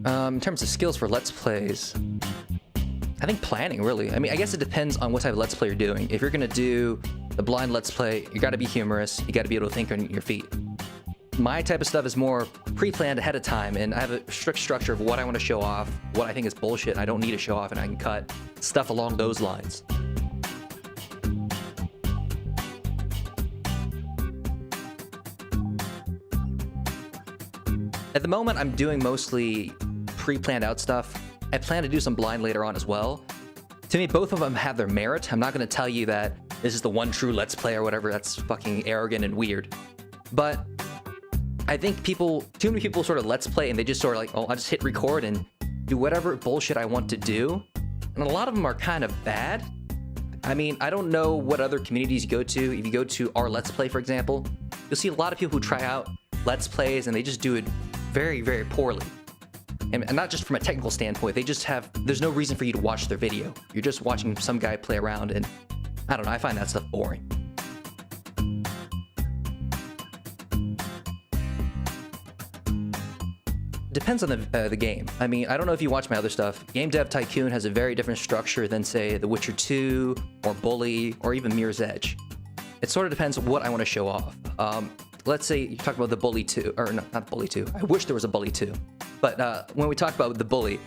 In terms of skills for Let's Plays, I think planning, really. I mean, I guess it depends on what type of Let's Play you're doing. If you're gonna do the blind Let's Play, you gotta be humorous, you gotta be able to think on your feet. My type of stuff is more pre-planned ahead of time, and I have a strict structure of what I want to show off, what I think is bullshit I don't need to show off, and I can cut stuff along those lines. At the moment, I'm doing mostly pre-planned out stuff. I plan to do some blind later on as well. To me, both of them have their merit. I'm not going to tell you that this is the one true Let's Play or whatever. That's fucking arrogant and weird. But I think too many people sort of Let's Play and they just sort of like, oh, I'll just hit record and do whatever bullshit I want to do. And a lot of them are kind of bad. I mean, I don't know what other communities you go to. If you go to our Let's Play, for example, you'll see a lot of people who try out Let's Plays and they just do it very, very poorly. And not just from a technical standpoint, there's no reason for you to watch their video. You're just watching some guy play around and I don't know, I find that stuff boring. Depends on the game. I mean, I don't know if you watch my other stuff. Game Dev Tycoon has a very different structure than, say, The Witcher 2, or Bully, or even Mirror's Edge. It sort of depends on what I want to show off. Let's say you talk about the Bully 2, or no, not Bully 2. I wish there was a Bully 2. But when we talk about the Bully,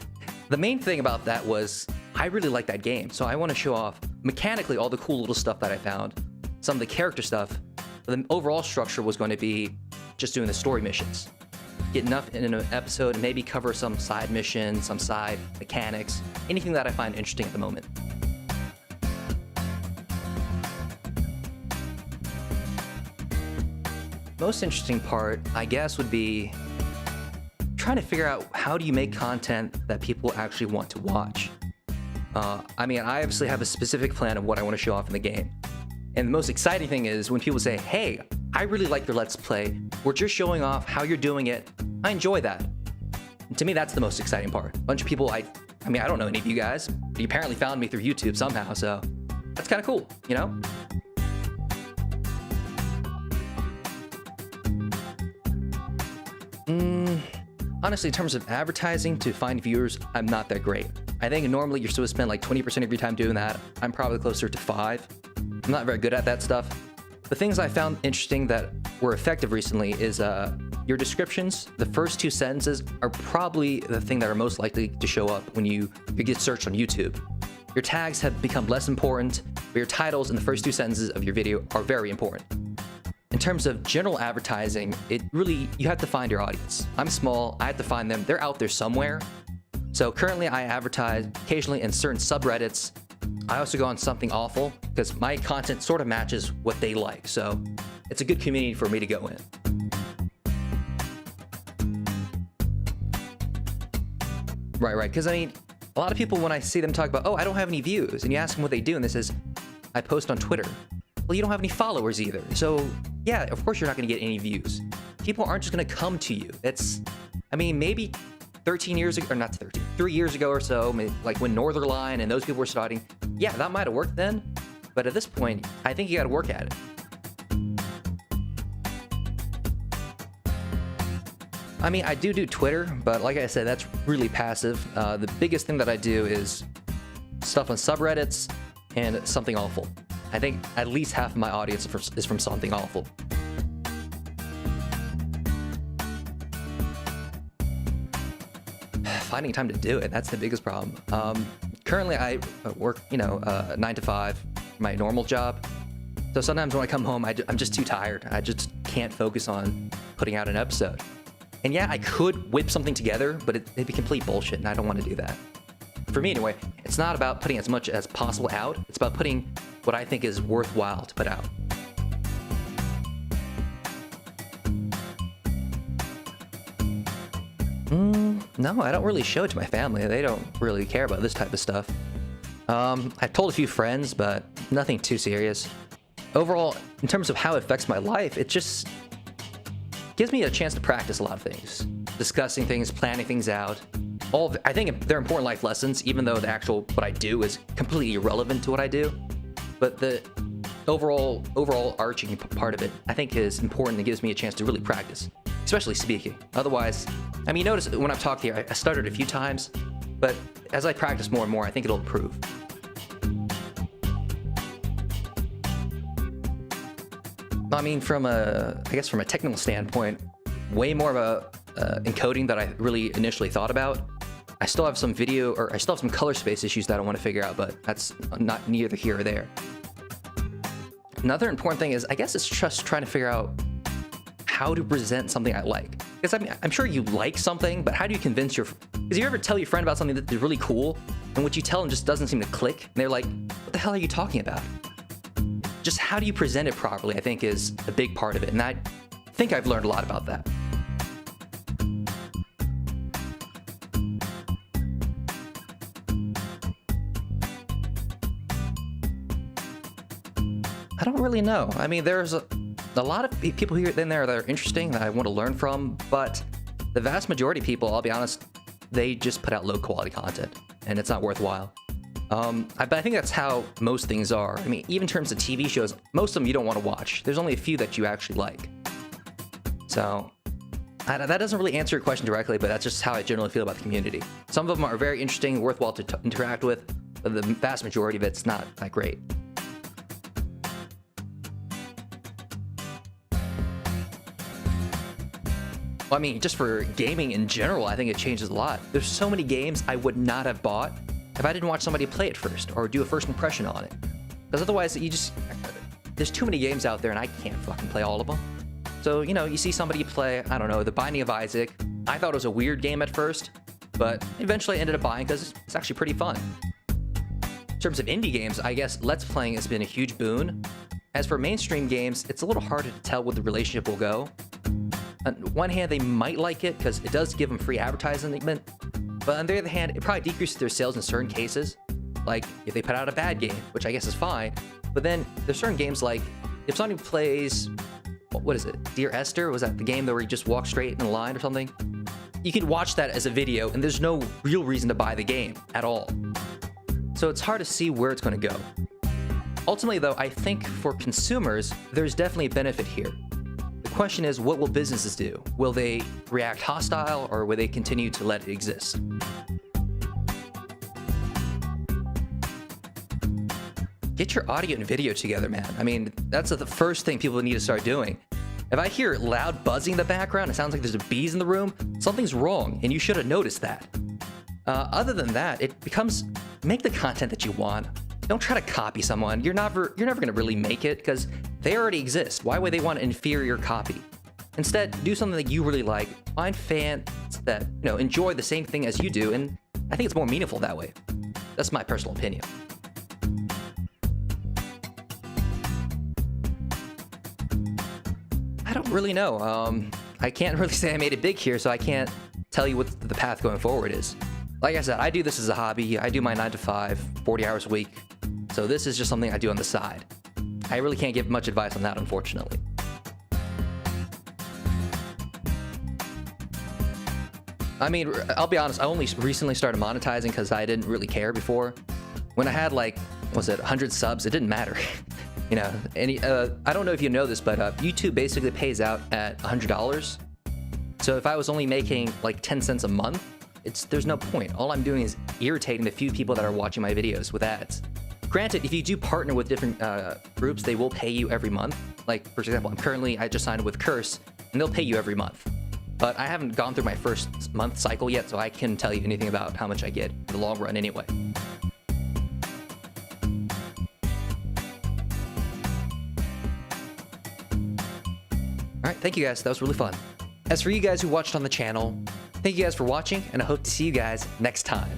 the main thing about that was I really like that game. So I want to show off mechanically all the cool little stuff that I found, some of the character stuff. But the overall structure was going to be just doing the story missions. Get enough in an episode and maybe cover some side missions, some side mechanics, anything that I find interesting at the moment. Most interesting part, I guess, would be trying to figure out how do you make content that people actually want to watch. I mean, I obviously have a specific plan of what I want to show off in the game. And the most exciting thing is when people say, hey, I really like your Let's Play. We're just showing off how you're doing it. I enjoy that. And to me, that's the most exciting part. A bunch of people, I mean, I don't know any of you guys, but you apparently found me through YouTube somehow, so that's kind of cool, you know? Honestly, in terms of advertising to find viewers, I'm not that great. I think normally you're supposed to spend like 20% of your time doing that. I'm probably closer to 5. I'm not very good at that stuff. The things I found interesting that were effective recently is your descriptions. The first 2 sentences are probably the thing that are most likely to show up when you get searched on YouTube. Your tags have become less important, but your titles in the first 2 sentences of your video are very important. In terms of general advertising, you have to find your audience. I'm small, I have to find them. They're out there somewhere. So currently I advertise occasionally in certain subreddits. I also go on Something Awful because my content sort of matches what they like. So it's a good community for me to go in. Right. Because I mean, a lot of people, when I see them talk about, oh, I don't have any views, and you ask them what they do, and they says, I post on Twitter. Well, you don't have any followers either. So yeah, of course you're not going to get any views. People aren't just going to come to you. I mean, maybe 13 years ago, or not 13, 3 years ago or so, like when Northernline and those people were starting, yeah, that might have worked then. But at this point, I think you got to work at it. I mean, I do Twitter, but like I said, that's really passive. The biggest thing that I do is stuff on subreddits and Something Awful. I think at least half of my audience is from Something Awful. Finding time to do it, that's the biggest problem. Currently, I work, 9 to 5, my normal job. So sometimes when I come home, I'm just too tired. I just can't focus on putting out an episode. And yeah, I could whip something together, but it'd be complete bullshit, and I don't want to do that. For me anyway, it's not about putting as much as possible out. It's about putting what I think is worthwhile to put out. No, I don't really show it to my family. They don't really care about this type of stuff. I've told a few friends, but nothing too serious. Overall, in terms of how it affects my life, it just gives me a chance to practice a lot of things. Discussing things, planning things out. I think they're important life lessons, even though what I do is completely irrelevant to what I do. But the overall arching part of it, I think, is important and gives me a chance to really practice. especially speaking. Otherwise, I mean, notice when I've talked here, I stuttered a few times, but as I practice more and more, I think it'll improve. I mean, I guess from a technical standpoint, way more of a encoding that I really initially thought about. I still have some color space issues that I want to figure out, but that's not neither here or there. Another important thing is, I guess it's just trying to figure out how to present something I like. Because I mean, I'm sure you like something, but how do you convince because you ever tell your friend about something that's really cool, and what you tell them just doesn't seem to click, and they're like, what the hell are you talking about? Just how do you present it properly, I think, is a big part of it, and I think I've learned a lot about that. I don't really know. I mean, there's a lot of people here and there that are interesting that I want to learn from, but the vast majority of people, I'll be honest, they just put out low quality content, and it's not worthwhile. But I think that's how most things are. I mean, even in terms of TV shows, most of them you don't want to watch. There's only a few that you actually like. So that doesn't really answer your question directly, but that's just how I generally feel about the community. Some of them are very interesting, worthwhile to interact with, but the vast majority of it's not that great. Well, I mean, just for gaming in general, I think it changes a lot. There's so many games I would not have bought if I didn't watch somebody play it first or do a first impression on it. Because otherwise, there's too many games out there and I can't fucking play all of them. So, you know, you see somebody play, I don't know, The Binding of Isaac. I thought it was a weird game at first, but eventually I ended up buying because it's actually pretty fun. In terms of indie games, I guess Let's Playing has been a huge boon. As for mainstream games, it's a little harder to tell where the relationship will go. On one hand, they might like it because it does give them free advertisement, but on the other hand, it probably decreases their sales in certain cases. Like if they put out a bad game, which I guess is fine, but then there's certain games like if somebody plays, what is it, Dear Esther? Was that the game where you just walk straight in a line or something? You can watch that as a video and there's no real reason to buy the game at all. So it's hard to see where it's going to go. Ultimately though, I think for consumers, there's definitely a benefit here. The question is, what will businesses do? Will they react hostile or will they continue to let it exist? Get your audio and video together, man. I mean, that's the first thing people need to start doing. If I hear loud buzzing in the background, it sounds like there's bees in the room, something's wrong, and you should have noticed that. Other than that, make the content that you want. Don't try to copy someone. You're never going to really make it because they already exist. Why would they want an inferior copy? Instead, do something that you really like. Find fans that, enjoy the same thing as you do, and I think it's more meaningful that way. That's my personal opinion. I don't really know. I can't really say I made it big here, so I can't tell you what the path going forward is. Like I said, I do this as a hobby. I do my 9 to 5, 40 hours a week. So this is just something I do on the side. I really can't give much advice on that, unfortunately. I mean, I'll be honest, I only recently started monetizing because I didn't really care before. When I had 100 subs, it didn't matter. I don't know if you know this, but YouTube basically pays out at $100. So if I was only making 10 cents a month, there's no point. All I'm doing is irritating the few people that are watching my videos with ads. Granted, if you do partner with different groups, they will pay you every month. Like, for example, I just signed with Curse, and they'll pay you every month. But I haven't gone through my first month cycle yet, so I can't tell you anything about how much I get in the long run anyway. Alright, thank you guys. That was really fun. As for you guys who watched on the channel, thank you guys for watching, and I hope to see you guys next time.